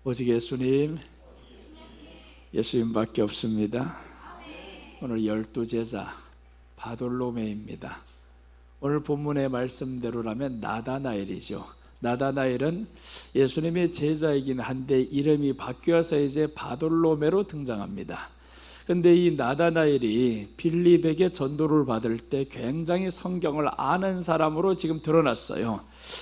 오직 예수님밖에 없습니다. 오늘 12제자 바돌로메입니다. 오늘 본문의 말씀대로라면 나다나엘이죠. 나다나엘은 예수님의 제자이긴 한데 이름이 바뀌어서 이제 바돌로메로 등장합니다. 근데 이 나다나엘이 빌립에게 전도를 받을 때 굉장히 성경을 아는 사람으로 지금 드러났어요.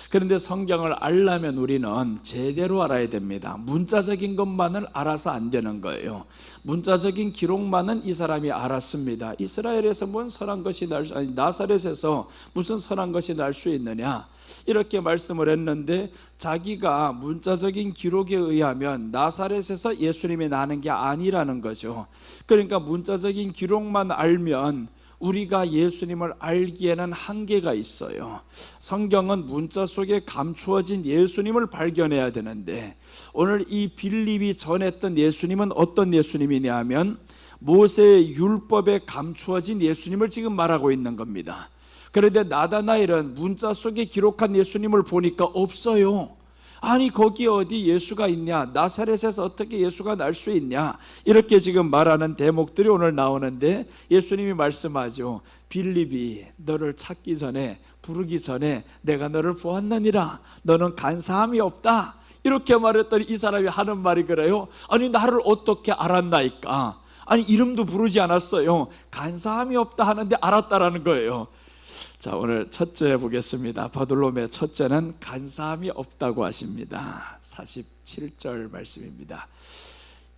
그런데 성경을 알려면 우리는 제대로 알아야 됩니다. 문자적인 것만은 알아서 안 되는 거예요. 문자적인 기록만은 이 사람이 알았습니다. 이스라엘에서 뭔 선한 것이 나사렛에서 무슨 선한 것이 날 수 있느냐, 이렇게 말씀을 했는데 자기가 문자적인 기록에 의하면 나사렛에서 예수님이 나는 게 아니라는 거죠. 그러니까 문자적인 기록만 알면 우리가 예수님을 알기에는 한계가 있어요. 성경은 문자 속에 감추어진 예수님을 발견해야 되는데 오늘 이 빌립이 전했던 예수님은 어떤 예수님이냐 하면 모세의 율법에 감추어진 예수님을 지금 말하고 있는 겁니다. 그런데 나다나엘은 문자 속에 기록한 예수님을 보니까 없어요. 아니 거기 어디 예수가 있냐, 나사렛에서 어떻게 예수가 날 수 있냐, 이렇게 지금 말하는 대목들이 오늘 나오는데 예수님이 말씀하죠. 빌립이 너를 찾기 전에, 부르기 전에 내가 너를 보았느니라. 너는 간사함이 없다. 이렇게 말했더니 이 사람이 하는 말이 그래요. 아니 나를 어떻게 알았나이까. 아니 이름도 부르지 않았어요. 간사함이 없다 하는데 알았다라는 거예요. 자, 오늘 첫째 보겠습니다. 바돌로메 첫째는 간사함이 없다고 하십니다. 47절 말씀입니다.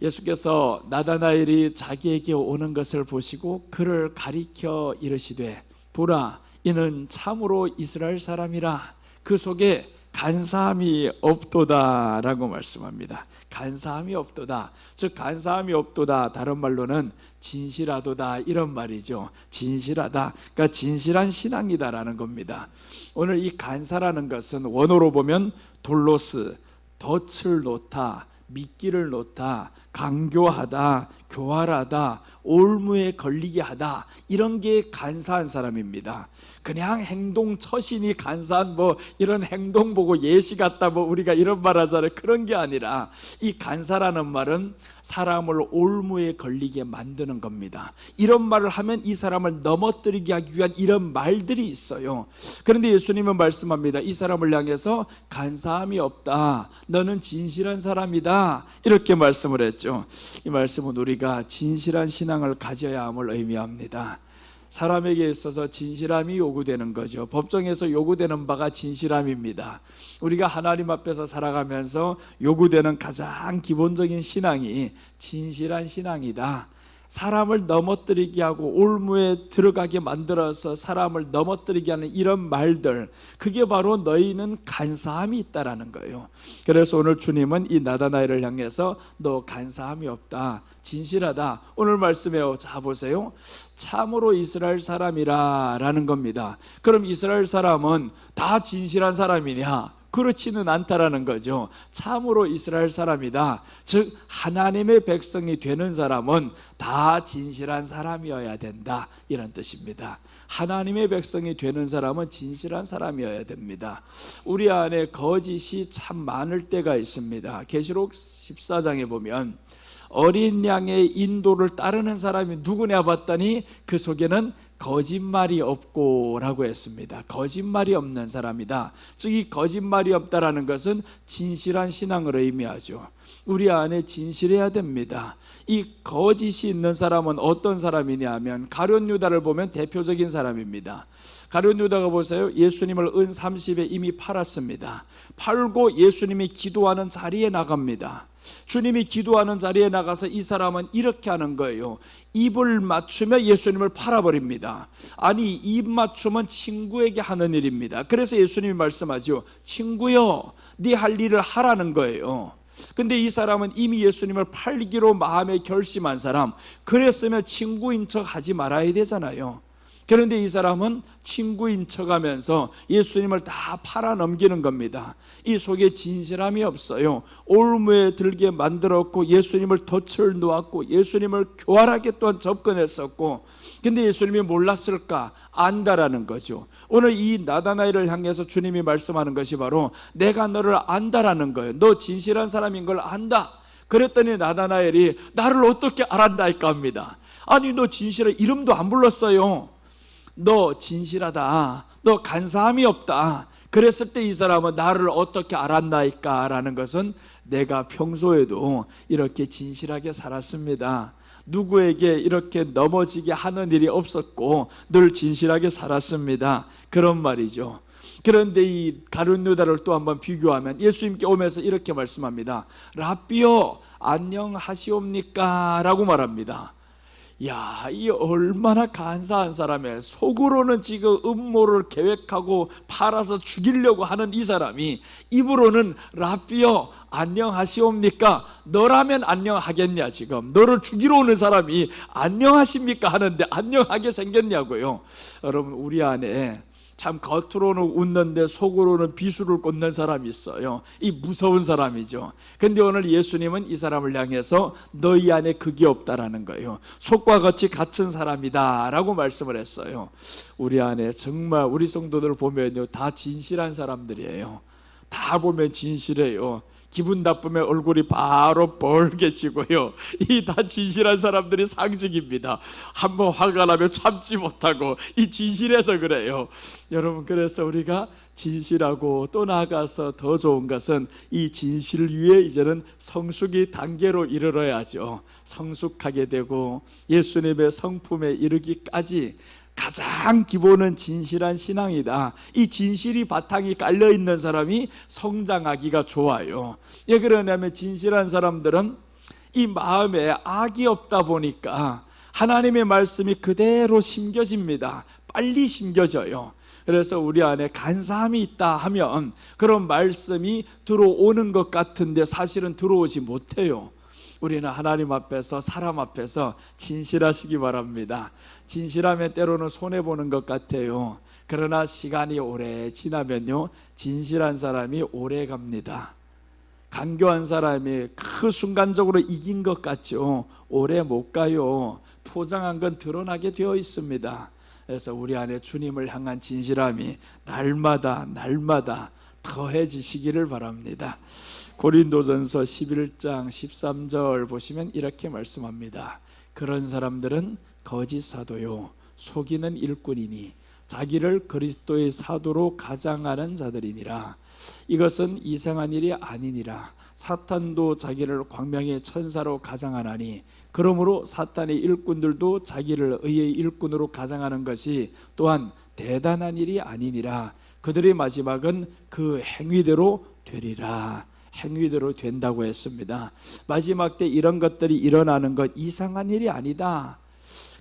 예수께서 나다나엘이 자기에게 오는 것을 보시고 그를 가리켜 이르시되 보라, 이는 참으로 이스라엘 사람이라 그 속에 간사함이 없도다 라고 말씀합니다. 간사함이 없도다, 즉 간사함이 없도다, 다른 말로는 진실하도다, 이런 말이죠. 진실하다, 그러니까 진실한 신앙이다라는 겁니다. 오늘 이 간사라는 것은 원어로 보면 돌로스, 덫을 놓다, 미끼를 놓다, 강교하다, 교활하다, 올무에 걸리게 하다, 이런 게 간사한 사람입니다. 그냥 행동 처신이 간사한 이런 행동 보고 예시 같다 우리가 이런 말 하잖아요. 그런 게 아니라 이 간사라는 말은 사람을 올무에 걸리게 만드는 겁니다. 이런 말을 하면 이 사람을 넘어뜨리게 하기 위한 이런 말들이 있어요. 그런데 예수님은 말씀합니다. 이 사람을 향해서 간사함이 없다, 너는 진실한 사람이다, 이렇게 말씀을 했죠. 이 말씀은 우리가 진실한 신앙을 가져야 함을 의미합니다. 사람에게 있어서 진실함이 요구되는 거죠. 법정에서 요구되는 바가 진실함입니다. 우리가 하나님 앞에서 살아가면서 요구되는 가장 기본적인 신앙이 진실한 신앙이다. 사람을 넘어뜨리게 하고 올무에 들어가게 만들어서 사람을 넘어뜨리게 하는 이런 말들, 그게 바로 너희는 간사함이 있다라는 거예요. 그래서 오늘 주님은 이 나다나엘을 향해서 너 간사함이 없다, 진실하다. 오늘 말씀에 자 보세요. 참으로 이스라엘 사람이라 라는 겁니다. 그럼 이스라엘 사람은 다 진실한 사람이냐? 그렇지는 않다라는 거죠. 참으로 이스라엘 사람이다, 즉 하나님의 백성이 되는 사람은 다 진실한 사람이어야 된다, 이런 뜻입니다. 하나님의 백성이 되는 사람은 진실한 사람이어야 됩니다. 우리 안에 거짓이 참 많을 때가 있습니다. 계시록 14장에 보면 어린 양의 인도를 따르는 사람이 누구냐 봤더니 그 속에는 거짓말이 없고 라고 했습니다. 거짓말이 없는 사람이다. 즉 이 거짓말이 없다라는 것은 진실한 신앙을 의미하죠. 우리 안에 진실해야 됩니다. 이 거짓이 있는 사람은 어떤 사람이냐 하면 가룟 유다를 보면 대표적인 사람입니다. 가룟 유다가 보세요. 예수님을 은 30에 이미 팔았습니다. 팔고 예수님이 기도하는 자리에 나갑니다. 주님이 기도하는 자리에 나가서 이 사람은 이렇게 하는 거예요. 입을 맞추며 예수님을 팔아버립니다. 아니 입 맞춤은 친구에게 하는 일입니다. 그래서 예수님이 말씀하죠. 친구여, 네 할 일을 하라는 거예요. 근데 이 사람은 이미 예수님을 팔기로 마음에 결심한 사람, 그랬으면 친구인 척 하지 말아야 되잖아요. 그런데 이 사람은 친구인 척하면서 예수님을 다 팔아넘기는 겁니다. 이 속에 진실함이 없어요. 올무에 들게 만들었고 예수님을 덫을 놓았고 예수님을 교활하게 또한 접근했었고, 근데 예수님이 몰랐을까? 안다라는 거죠. 오늘 이 나다나엘을 향해서 주님이 말씀하는 것이 바로 내가 너를 안다라는 거예요. 너 진실한 사람인 걸 안다. 그랬더니 나다나엘이 나를 어떻게 알았나이까 합니다. 아니 너 진실해, 이름도 안 불렀어요. 너 진실하다, 너 간사함이 없다. 그랬을 때 이 사람은 나를 어떻게 알았나이까 라는 것은 내가 평소에도 이렇게 진실하게 살았습니다. 누구에게 이렇게 넘어지게 하는 일이 없었고 늘 진실하게 살았습니다. 그런 말이죠. 그런데 이 가룟 유다를 또 한번 비교하면 예수님께 오면서 이렇게 말씀합니다. 라삐요 안녕하시옵니까? 라고 말합니다. 야, 이 얼마나 간사한 사람이에요. 속으로는 지금 음모를 계획하고 팔아서 죽이려고 하는 이 사람이 입으로는 라삐요 안녕하시옵니까? 너라면 안녕하겠냐? 지금 너를 죽이러 오는 사람이 안녕하십니까? 하는데 안녕하게 생겼냐고요. 여러분, 우리 안에 참 겉으로는 웃는데 속으로는 비수를 꽂는 사람이 있어요. 이 무서운 사람이죠. 근데 오늘 예수님은 이 사람을 향해서 너희 안에 그게 없다라는 거예요. 속과 겉이 같은 사람이다 라고 말씀을 했어요. 우리 안에 정말 우리 성도들 보면요, 다 진실한 사람들이에요. 다 보면 진실해요. 기분 나쁘면 얼굴이 바로 벌개지고요. 이 다 진실한 사람들이 상징입니다. 한번 화가 나면 참지 못하고 이 진실해서 그래요. 여러분, 그래서 우리가 진실하고 또 나아가서 더 좋은 것은 이 진실 위에 이제는 성숙이 단계로 이르러야죠. 성숙하게 되고 예수님의 성품에 이르기까지 가장 기본은 진실한 신앙이다. 이 진실이 바탕이 깔려있는 사람이 성장하기가 좋아요. 왜 그러냐면 진실한 사람들은 이 마음에 악이 없다 보니까 하나님의 말씀이 그대로 심겨집니다. 빨리 심겨져요. 그래서 우리 안에 간사함이 있다 하면 그런 말씀이 들어오는 것 같은데 사실은 들어오지 못해요. 우리는 하나님 앞에서 사람 앞에서 진실하시기 바랍니다. 진실하면 때로는 손해보는 것 같아요. 그러나 시간이 오래 지나면요, 진실한 사람이 오래 갑니다. 간교한 사람이 그 순간적으로 이긴 것 같죠. 오래 못 가요. 포장한 건 드러나게 되어 있습니다. 그래서 우리 안에 주님을 향한 진실함이 날마다 더해지시기를 바랍니다. 고린도전서 11장 13절 보시면 이렇게 말씀합니다. 그런 사람들은 거짓 사도요 속이는 일꾼이니 자기를 그리스도의 사도로 가장하는 자들이니라. 이것은 이상한 일이 아니니라. 사탄도 자기를 광명의 천사로 가장하나니 그러므로 사탄의 일꾼들도 자기를 의의 일꾼으로 가장하는 것이 또한 대단한 일이 아니니라. 그들의 마지막은 그 행위대로 되리라. 행위대로 된다고 했습니다. 마지막 때 이런 것들이 일어나는 것 이상한 일이 아니다.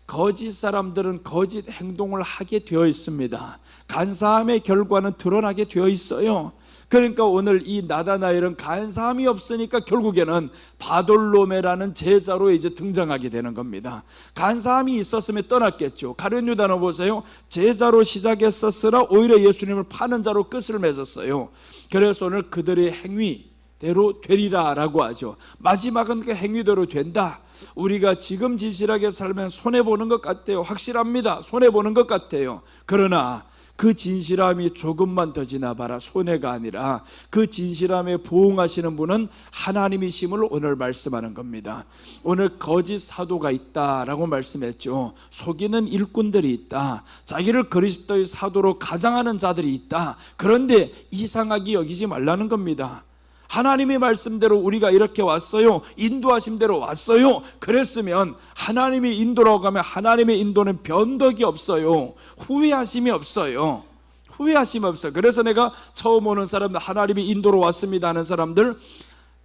거짓 사람들은 거짓 행동을 하게 되어 있습니다. 간사함의 결과는 드러나게 되어 있어요. 그러니까 오늘 이 나다나엘은 간사함이 없으니까 결국에는 바돌로메라는 제자로 이제 등장하게 되는 겁니다. 간사함이 있었으면 떠났겠죠. 가룟 유다는 보세요. 제자로 시작했었으나 오히려 예수님을 파는 자로 끝을 맺었어요. 그래서 오늘 그들의 행위대로 되리라라고 하죠. 마지막은 그 행위대로 된다. 우리가 지금 진실하게 살면 손해보는 것 같아요. 확실합니다. 손해보는 것 같아요. 그러나 그 진실함이 조금만 더 지나봐라. 손해가 아니라 그 진실함에 보응하시는 분은 하나님이심을 오늘 말씀하는 겁니다. 오늘 거짓 사도가 있다라고 말씀했죠. 속이는 일꾼들이 있다. 자기를 그리스도의 사도로 가장하는 자들이 있다. 그런데 이상하게 여기지 말라는 겁니다. 하나님의 말씀대로 우리가 이렇게 왔어요. 인도하심대로 왔어요. 그랬으면 하나님의 인도라고 하면 하나님의 인도는 변덕이 없어요. 후회하심이 없어요. 후회하심이 없어요. 그래서 내가 처음 오는 사람들, 하나님의 인도로 왔습니다 하는 사람들,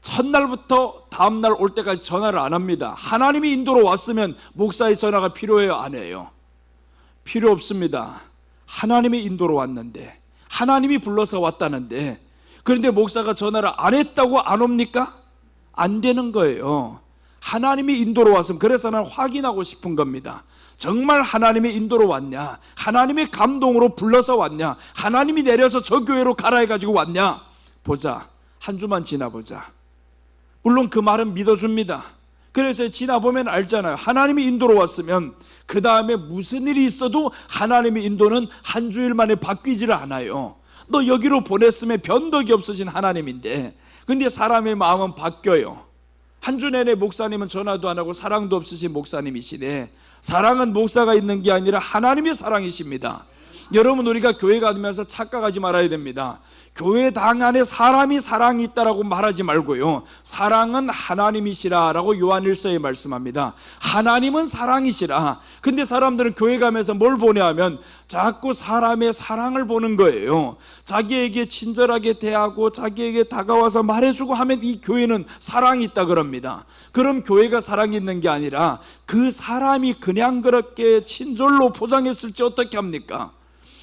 첫날부터 다음날 올 때까지 전화를 안 합니다. 하나님의 인도로 왔으면 목사의 전화가 필요해요? 안 해요? 필요 없습니다. 하나님의 인도로 왔는데, 하나님이 불러서 왔다는데, 그런데 목사가 전화를 안 했다고 안 옵니까? 안 되는 거예요. 하나님이 인도로 왔으면, 그래서 난 확인하고 싶은 겁니다. 정말 하나님의 인도로 왔냐? 하나님의 감동으로 불러서 왔냐? 하나님이 내려서 저 교회로 가라 해가지고 왔냐? 보자. 한 주만 지나보자. 물론 그 말은 믿어줍니다. 그래서 지나보면 알잖아요. 하나님이 인도로 왔으면 그 다음에 무슨 일이 있어도 하나님의 인도는 한 주일 만에 바뀌지를 않아요. 너 여기로 보냈으면 변덕이 없으신 하나님인데, 근데 사람의 마음은 바뀌어요. 한 주 내내 목사님은 전화도 안 하고 사랑도 없으신 목사님이시네. 사랑은 목사가 있는 게 아니라 하나님의 사랑이십니다. 여러분, 우리가 교회 가면서 착각하지 말아야 됩니다. 교회당 안에 사람이 사랑이 있다라고 말하지 말고요, 사랑은 하나님이시라라고 요한일서에 말씀합니다. 하나님은 사랑이시라. 근데 사람들은 교회 가면서 뭘 보냐 하면 자꾸 사람의 사랑을 보는 거예요. 자기에게 친절하게 대하고 자기에게 다가와서 말해주고 하면 이 교회는 사랑이 있다 그럽니다. 그럼 교회가 사랑이 있는 게 아니라 그 사람이 그냥 그렇게 친절로 포장했을지 어떻게 합니까?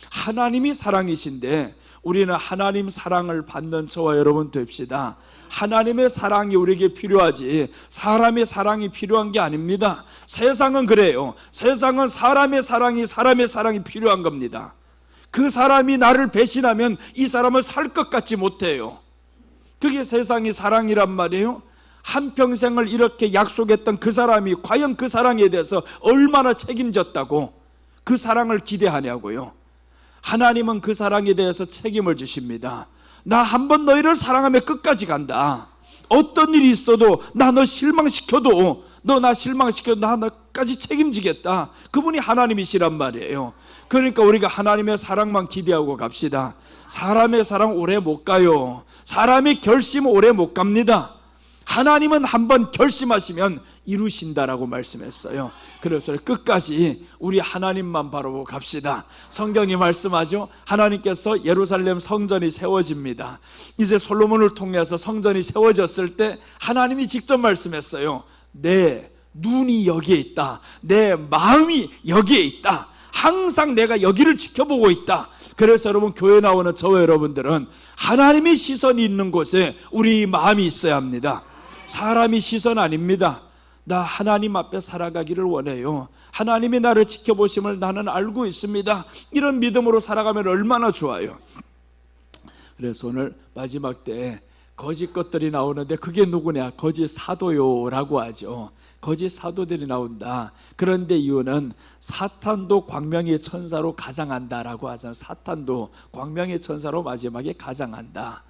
하나님이 사랑이신데 우리는 하나님 사랑을 받는 저와 여러분 됩시다. 하나님의 사랑이 우리에게 필요하지 사람의 사랑이 필요한 게 아닙니다. 세상은 그래요. 세상은 사람의 사랑이 필요한 겁니다. 그 사람이 나를 배신하면 이 사람을 살 것 같지 못해요. 그게 세상이 사랑이란 말이에요. 한평생을 이렇게 약속했던 그 사람이 과연 그 사랑에 대해서 얼마나 책임졌다고 그 사랑을 기대하냐고요. 하나님은 그 사랑에 대해서 책임을 지십니다. 나 한번 너희를 사랑하며 끝까지 간다. 어떤 일이 있어도 나 너 실망시켜도 너 나 실망시켜도 나 너까지 책임지겠다. 그분이 하나님이시란 말이에요. 그러니까 우리가 하나님의 사랑만 기대하고 갑시다. 사람의 사랑 오래 못 가요. 사람의 결심 오래 못 갑니다. 하나님은 한번 결심하시면 이루신다라고 말씀했어요. 그래서 끝까지 우리 하나님만 바라보고 갑시다. 성경이 말씀하죠. 하나님께서 예루살렘 성전이 세워집니다. 이제 솔로몬을 통해서 성전이 세워졌을 때 하나님이 직접 말씀했어요. 내 눈이 여기에 있다. 내 마음이 여기에 있다. 항상 내가 여기를 지켜보고 있다. 그래서 여러분, 교회 나오는 저와 여러분들은 하나님의 시선이 있는 곳에 우리 마음이 있어야 합니다. 사람이 시선 아닙니다. 나 하나님 앞에 살아가기를 원해요. 하나님이 나를 지켜보심을 나는 알고 있습니다. 이런 믿음으로 살아가면 얼마나 좋아요. 그래서 오늘 마지막 때 거짓 것들이 나오는데 그게 누구냐? 거짓 사도요라고 하죠. 거짓 사도들이 나온다. 그런데 이유는 사탄도 광명의 천사로 가장한다라고 하잖아요. 사탄도 광명의 천사로 마지막에 가장한다.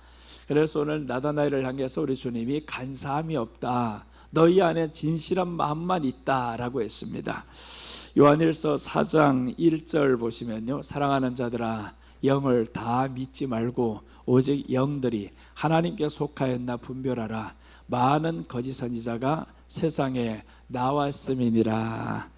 그래서 오늘 나다나엘을 향해서 우리 주님이 간사함이 없다. 너희 안에 진실한 마음만 있다라고 했습니다. 요한일서 4장 1절 보시면요, 사랑하는 자들아 영을 다 믿지 말고 오직 영들이 하나님께 속하였나 분별하라. 많은 거짓 선지자가 세상에 나왔음이니라.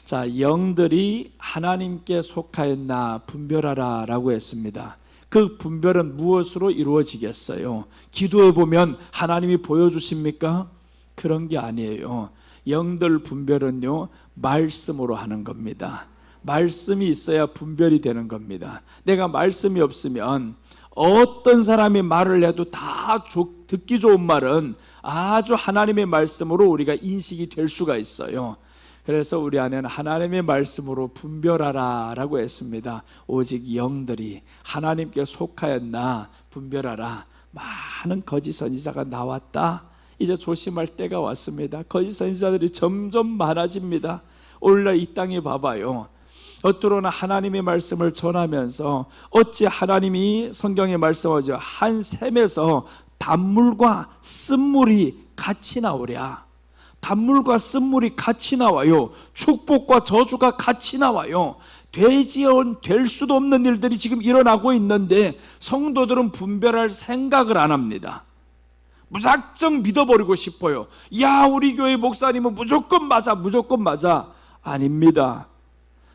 자, 영들이 하나님께 속하였나 분별하라 라고 했습니다. 그 분별은 무엇으로 이루어지겠어요? 기도해 보면 하나님이 보여주십니까? 그런 게 아니에요. 영들 분별은요, 말씀으로 하는 겁니다. 말씀이 있어야 분별이 되는 겁니다. 내가 말씀이 없으면 어떤 사람이 말을 해도 다 듣기 좋은 말은 아주 하나님의 말씀으로 우리가 인식이 될 수가 있어요. 그래서 우리 안에는 하나님의 말씀으로 분별하라 라고 했습니다. 오직 영들이 하나님께 속하였나 분별하라. 많은 거짓 선지자가 나왔다. 이제 조심할 때가 왔습니다. 거짓 선지자들이 점점 많아집니다. 오늘날 이 땅에 봐봐요. 겉으로는 하나님의 말씀을 전하면서 어찌 하나님이 성경에 말씀하죠. 한 샘에서 단물과 쓴물이 같이 나오랴. 단물과 쓴물이 같이 나와요. 축복과 저주가 같이 나와요. 될 수도 없는 일들이 지금 일어나고 있는데 성도들은 분별할 생각을 안 합니다. 무작정 믿어버리고 싶어요. 야, 우리 교회 목사님은 무조건 맞아, 무조건 맞아. 아닙니다.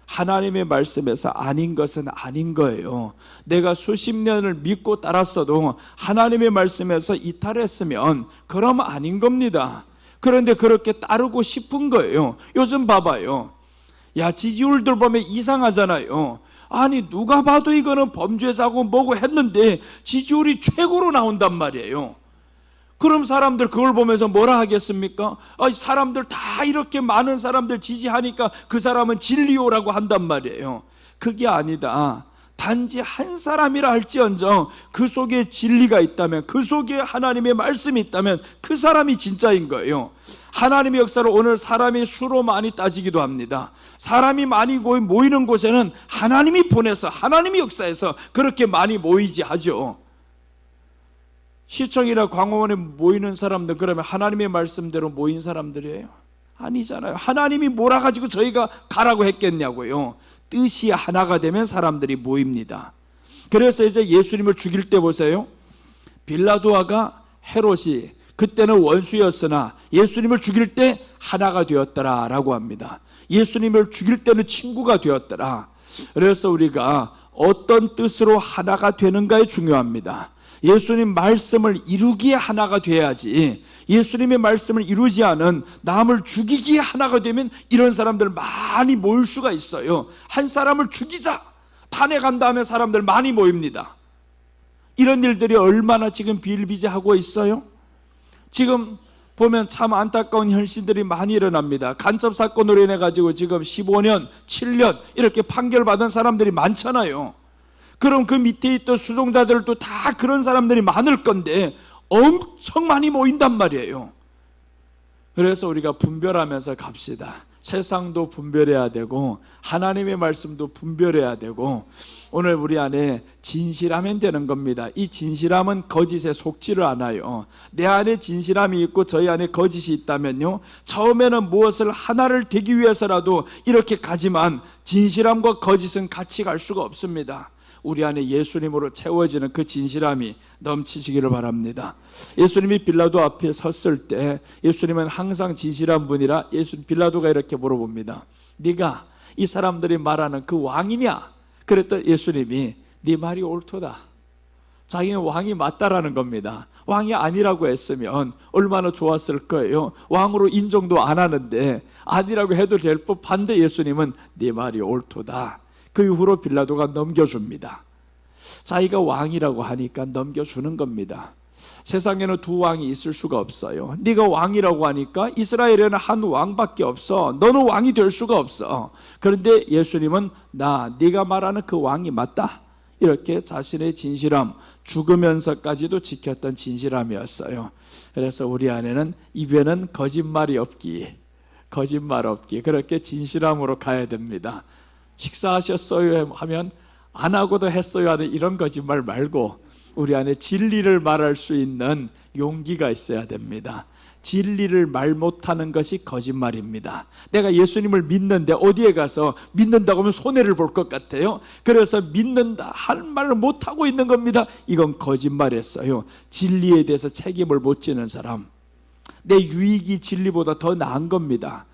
하나님의 말씀에서 아닌 것은 아닌 거예요. 내가 수십 년을 믿고 따랐어도 하나님의 말씀에서 이탈했으면 그럼 아닌 겁니다. 그런데 그렇게 따르고 싶은 거예요. 요즘 봐봐요. 야, 지지율들 보면 이상하잖아요. 아니, 누가 봐도 이거는 범죄자고 뭐고 했는데 지지율이 최고로 나온단 말이에요. 그럼 사람들 그걸 보면서 뭐라 하겠습니까? 사람들 다 이렇게 많은 사람들 지지하니까 그 사람은 진리요라고 한단 말이에요. 그게 아니다. 단지 한 사람이라 할지언정 그 속에 진리가 있다면, 그 속에 하나님의 말씀이 있다면 그 사람이 진짜인 거예요. 하나님의 역사를 오늘 사람이 수로 많이 따지기도 합니다. 사람이 많이 모이는 곳에는 하나님이 보내서, 하나님이 역사에서 그렇게 많이 모이지 하죠. 시청이나 광화문에 모이는 사람들, 그러면 하나님의 말씀대로 모인 사람들이에요? 아니잖아요. 하나님이 몰아가지고 저희가 가라고 했겠냐고요. 뜻이 하나가 되면 사람들이 모입니다. 그래서 이제 예수님을 죽일 때 보세요. 빌라도아가 헤롯이 그때는 원수였으나 예수님을 죽일 때 하나가 되었더라 라고 합니다. 예수님을 죽일 때는 친구가 되었더라. 그래서 우리가 어떤 뜻으로 하나가 되는가에 중요합니다. 예수님 말씀을 이루기에 하나가 돼야지, 예수님의 말씀을 이루지 않은 남을 죽이기에 하나가 되면 이런 사람들 많이 모일 수가 있어요. 한 사람을 죽이자 탄핵한 다음에 사람들 많이 모입니다. 이런 일들이 얼마나 지금 비일비재하고 있어요. 지금 보면 참 안타까운 현실들이 많이 일어납니다. 간첩 사건으로 인해 가지고 지금 15년, 7년 이렇게 판결받은 사람들이 많잖아요. 그럼 그 밑에 있던 수종자들도 다 그런 사람들이 많을 건데 엄청 많이 모인단 말이에요. 그래서 우리가 분별하면서 갑시다. 세상도 분별해야 되고 하나님의 말씀도 분별해야 되고, 오늘 우리 안에 진실하면 되는 겁니다. 이 진실함은 거짓에 속지를 않아요. 내 안에 진실함이 있고 저희 안에 거짓이 있다면요, 처음에는 무엇을 하나를 되기 위해서라도 이렇게 가지만 진실함과 거짓은 같이 갈 수가 없습니다. 우리 안에 예수님으로 채워지는 그 진실함이 넘치시기를 바랍니다. 예수님이 빌라도 앞에 섰을 때 예수님은 항상 진실한 분이라 빌라도가 이렇게 물어봅니다. 네가 이 사람들이 말하는 그 왕이냐? 그랬더니 예수님이 네 말이 옳도다. 자기는 왕이 맞다라는 겁니다. 왕이 아니라고 했으면 얼마나 좋았을 거예요. 왕으로 인정도 안 하는데 아니라고 해도 될 법한데 예수님은 네 말이 옳도다. 그 이후로 빌라도가 넘겨줍니다. 자기가 왕이라고 하니까 넘겨주는 겁니다. 세상에는 두 왕이 있을 수가 없어요. 네가 왕이라고 하니까 이스라엘에는 한 왕밖에 없어. 너는 왕이 될 수가 없어. 그런데 예수님은 네가 말하는 그 왕이 맞다. 이렇게 자신의 진실함, 죽으면서까지도 지켰던 진실함이었어요. 그래서 우리 안에는 입에는 거짓말이 없기, 그렇게 진실함으로 가야 됩니다. 식사하셨어요 하면 안 하고도 했어요 하는 이런 거짓말 말고 우리 안에 진리를 말할 수 있는 용기가 있어야 됩니다. 진리를 말 못하는 것이 거짓말입니다. 내가 예수님을 믿는데 어디에 가서 믿는다고 하면 손해를 볼 것 같아요. 그래서 믿는다 할 말을 못하고 있는 겁니다. 이건 거짓말이었어요. 진리에 대해서 책임을 못 지는 사람, 내 유익이 진리보다 더 나은 겁니다.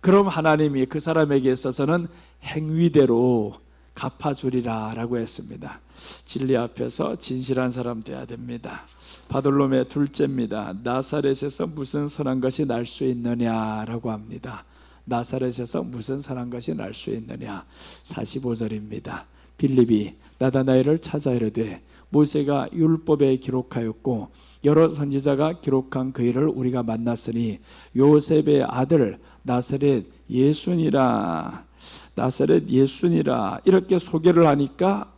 그럼 하나님이 그 사람에게 있어서는 행위대로 갚아주리라 라고 했습니다. 진리 앞에서 진실한 사람 돼야 됩니다. 바돌롬의 둘째입니다. 나사렛에서 무슨 선한 것이 날 수 있느냐라고 합니다. 나사렛에서 무슨 선한 것이 날 수 있느냐. 45절입니다. 빌립이 나다나엘을 찾아 이르되 모세가 율법에 기록하였고 여러 선지자가 기록한 그 일을 우리가 만났으니 요셉의 아들 나사렛 예수니라 이렇게 소개를 하니까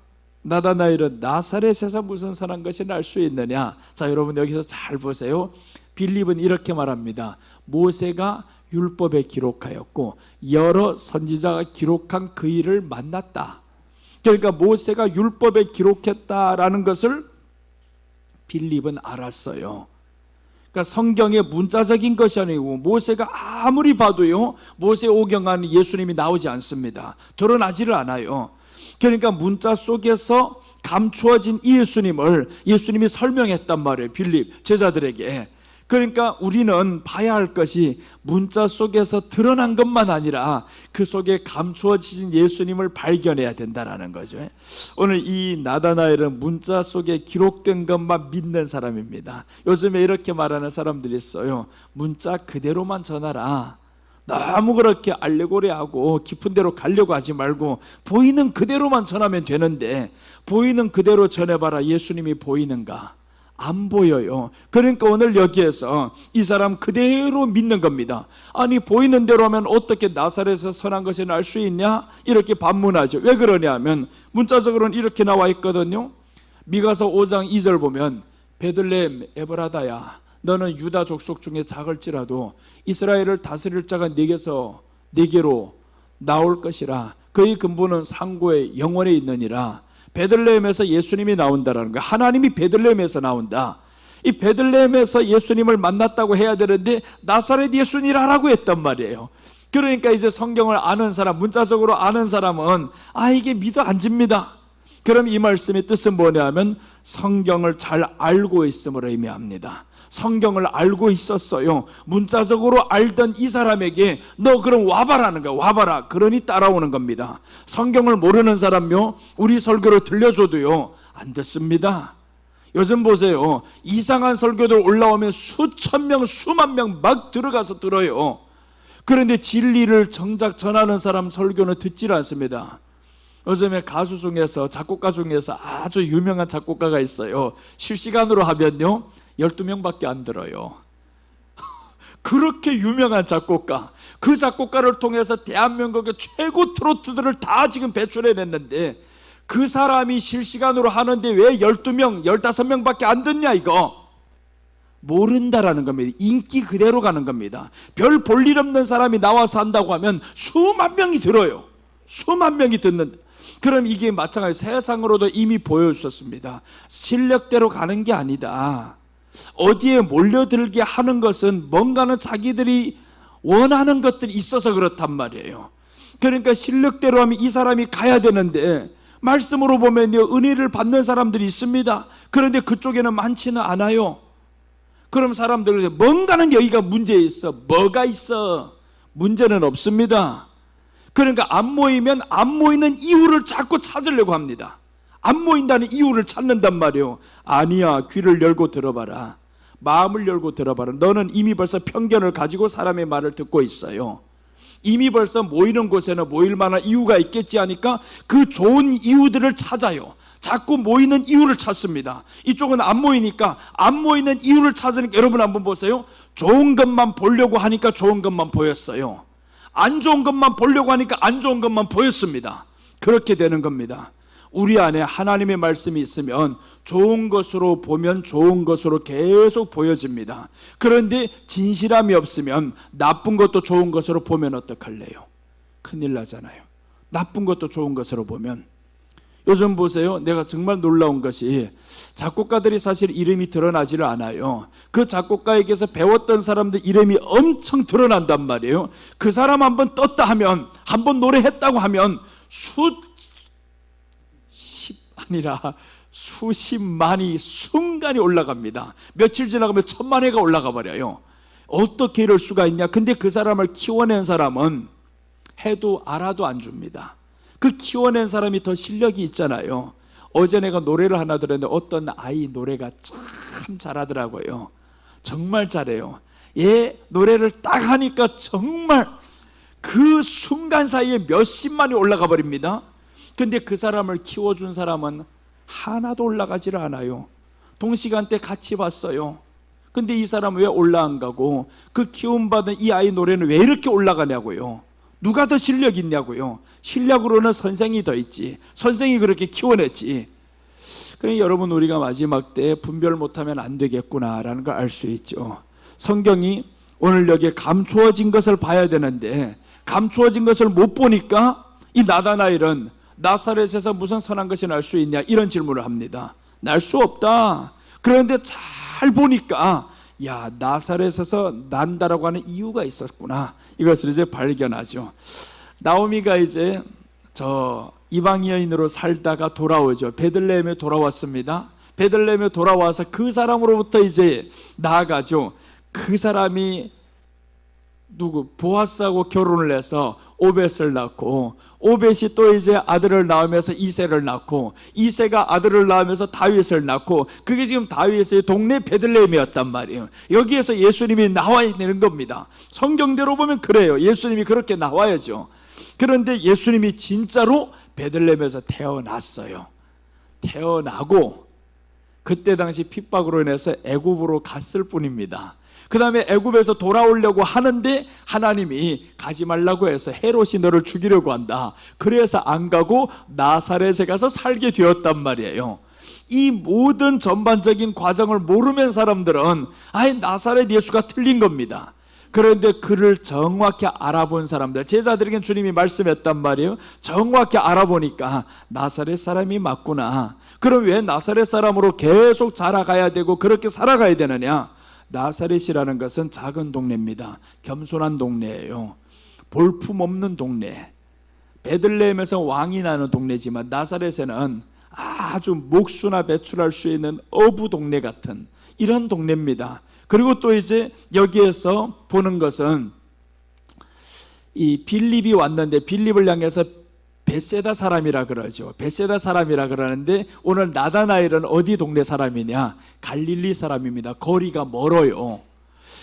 나다나엘은 나사렛에서 무슨 선한 것이 날 수 있느냐. 자, 여러분 여기서 잘 보세요. 빌립은 이렇게 말합니다. 모세가 율법에 기록하였고 여러 선지자가 기록한 그 일을 만났다. 그러니까 모세가 율법에 기록했다라는 것을 빌립은 알았어요. 그러니까 성경의 문자적인 것이 아니고 모세가 아무리 봐도요, 모세 오경안은 예수님이 나오지 않습니다. 드러나지를 않아요. 그러니까 문자 속에서 감추어진 이 예수님을 예수님이 설명했단 말이에요. 빌립 제자들에게. 그러니까 우리는 봐야 할 것이 문자 속에서 드러난 것만 아니라 그 속에 감추어진 예수님을 발견해야 된다는 거죠. 오늘 이 나다나엘은 문자 속에 기록된 것만 믿는 사람입니다. 요즘에 이렇게 말하는 사람들이 있어요. 문자 그대로만 전하라. 너무 그렇게 알레고리하고 깊은 데로 가려고 하지 말고 보이는 그대로만 전하면 되는데, 보이는 그대로 전해봐라. 예수님이 보이는가? 안 보여요. 그러니까 오늘 여기에서 이 사람 그대로 믿는 겁니다. 아니 보이는 대로 하면 어떻게 나사렛에서 선한 것을 알 수 있냐? 이렇게 반문하죠. 왜 그러냐면 문자적으로는 이렇게 나와 있거든요. 미가서 5장 2절 보면 베들레헴 에브라다야, 너는 유다 족속 중에 작을지라도 이스라엘을 다스릴 자가 네게로 나올 것이라. 그의 근본은 상고의 영원에 있느니라. 베들레헴에서 예수님이 나온다라는 거예요. 하나님이 베들레헴에서 나온다. 이 베들레헴에서 예수님을 만났다고 해야 되는데 나사렛 예수니라라고 했단 말이에요. 그러니까 이제 성경을 아는 사람, 문자적으로 아는 사람은 이게 믿어 앉습니다. 그럼 이 말씀의 뜻은 뭐냐면 성경을 잘 알고 있음을 의미합니다. 성경을 알고 있었어요. 문자적으로 알던 이 사람에게 너 그럼 와봐라는 거야. 와봐라. 그러니 따라오는 겁니다. 성경을 모르는 사람요, 우리 설교를 들려줘도요 안 듣습니다. 요즘 보세요. 이상한 설교들 올라오면 수천 명, 수만 명 막 들어가서 들어요. 그런데 진리를 정작 전하는 사람 설교는 듣질 않습니다. 요즘에 가수 중에서, 작곡가 중에서 아주 유명한 작곡가가 있어요. 실시간으로 하면요 12명밖에 안 들어요. 그렇게 유명한 작곡가, 그 작곡가를 통해서 대한민국의 최고 트로트들을 다 지금 배출해냈는데 그 사람이 실시간으로 하는데 왜 12명, 15명밖에 안 듣냐? 이거 모른다라는 겁니다. 인기 그대로 가는 겁니다. 별 볼 일 없는 사람이 나와서 한다고 하면 수만 명이 들어요. 수만 명이 듣는. 그럼 이게 마찬가지 세상으로도 이미 보여주셨습니다. 실력대로 가는 게 아니다. 어디에 몰려들게 하는 것은 뭔가는 자기들이 원하는 것들이 있어서 그렇단 말이에요. 그러니까 실력대로 하면 이 사람이 가야 되는데 말씀으로 보면 은혜를 받는 사람들이 있습니다. 그런데 그쪽에는 많지는 않아요. 그럼 사람들은 뭔가는 여기가 문제 있어. 뭐가 있어? 문제는 없습니다. 그러니까 안 모이면 안 모이는 이유를 자꾸 찾으려고 합니다. 안 모인다는 이유를 찾는단 말이에요. 아니야, 귀를 열고 들어봐라. 마음을 열고 들어봐라. 너는 이미 벌써 편견을 가지고 사람의 말을 듣고 있어요. 이미 벌써 모이는 곳에는 모일 만한 이유가 있겠지 하니까 그 좋은 이유들을 찾아요. 자꾸 모이는 이유를 찾습니다. 이쪽은 안 모이니까 안 모이는 이유를 찾으니까 여러분 한번 보세요. 좋은 것만 보려고 하니까 좋은 것만 보였어요. 안 좋은 것만 보려고 하니까 안 좋은 것만 보였습니다. 그렇게 되는 겁니다. 우리 안에 하나님의 말씀이 있으면 좋은 것으로 보면 좋은 것으로 계속 보여집니다. 그런데 진실함이 없으면 나쁜 것도 좋은 것으로 보면 어떡할래요? 큰일 나잖아요. 나쁜 것도 좋은 것으로 보면. 요즘 보세요. 내가 정말 놀라운 것이 작곡가들이 사실 이름이 드러나지를 않아요. 그 작곡가에게서 배웠던 사람들 이름이 엄청 드러난단 말이에요. 그 사람 한번 떴다 하면, 한번 노래했다고 하면 수십만이 순간에 올라갑니다. 며칠 지나가면 1000만 회가 올라가 버려요. 어떻게 이럴 수가 있냐? 근데 그 사람을 키워낸 사람은 해도 알아도 안 줍니다. 그 키워낸 사람이 더 실력이 있잖아요. 어제 내가 노래를 하나 들었는데 어떤 아이 노래가 참 잘하더라고요. 정말 잘해요. 얘 노래를 딱 하니까 정말 그 순간 사이에 몇십만이 올라가 버립니다. 근데 그 사람을 키워준 사람은 하나도 올라가지를 않아요. 동시간대 같이 봤어요. 근데 이 사람은 왜 올라 안 가고 그 키움받은 이 아이 노래는 왜 이렇게 올라가냐고요. 누가 더 실력이 있냐고요. 실력으로는 선생이 더 있지. 선생이 그렇게 키워냈지. 그러니까 여러분 우리가 마지막 때 분별 못하면 안 되겠구나라는 걸 알 수 있죠. 성경이 오늘 여기에 감추어진 것을 봐야 되는데 감추어진 것을 못 보니까 이 나다나엘은 나사렛에서 무슨 선한 것이 날 수 있냐 이런 질문을 합니다. 날 수 없다. 그런데 잘 보니까 야 나사렛에서 난다라고 하는 이유가 있었구나. 이것을 이제 발견하죠. 나오미가 이제 저 이방 여인으로 살다가 돌아오죠. 베들레헴에 돌아왔습니다. 베들레헴에 돌아와서 그 사람으로부터 이제 나아가죠. 그 사람이 누구 보아스하고 결혼을 해서 오벳을 낳고 오벳이 또 이제 아들을 낳으면서 이새를 낳고 이새가 아들을 낳으면서 다윗을 낳고 그게 지금 다윗의 동네 베들레헴이었단 말이에요. 여기에서 예수님이 나와야 되는 겁니다. 성경대로 보면 그래요. 예수님이 그렇게 나와야죠. 그런데 예수님이 진짜로 베들레헴에서 태어났어요. 태어나고 그때 당시 핍박으로 인해서 애굽으로 갔을 뿐입니다. 그 다음에 애굽에서 돌아오려고 하는데 하나님이 가지 말라고 해서 헤롯이 너를 죽이려고 한다. 그래서 안 가고 나사렛에 가서 살게 되었단 말이에요. 이 모든 전반적인 과정을 모르면 사람들은 아예 나사렛 예수가 틀린 겁니다. 그런데 그를 정확히 알아본 사람들, 제자들에게 주님이 말씀했단 말이에요. 정확히 알아보니까 나사렛 사람이 맞구나. 그럼 왜 나사렛 사람으로 계속 자라가야 되고 그렇게 살아가야 되느냐? 나사렛이라는 것은 작은 동네입니다. 겸손한 동네예요. 볼품없는 동네. 베들레헴에서 왕이 나는 동네지만 나사렛에는 아주 목수나 배출할 수 있는 어부 동네 같은 이런 동네입니다. 그리고 또 이제 여기에서 보는 것은 이 빌립이 왔는데 빌립을 향해서 베세다 사람이라 그러죠. 베세다 사람이라 그러는데 오늘 나다나엘은 어디 동네 사람이냐? 갈릴리 사람입니다. 거리가 멀어요.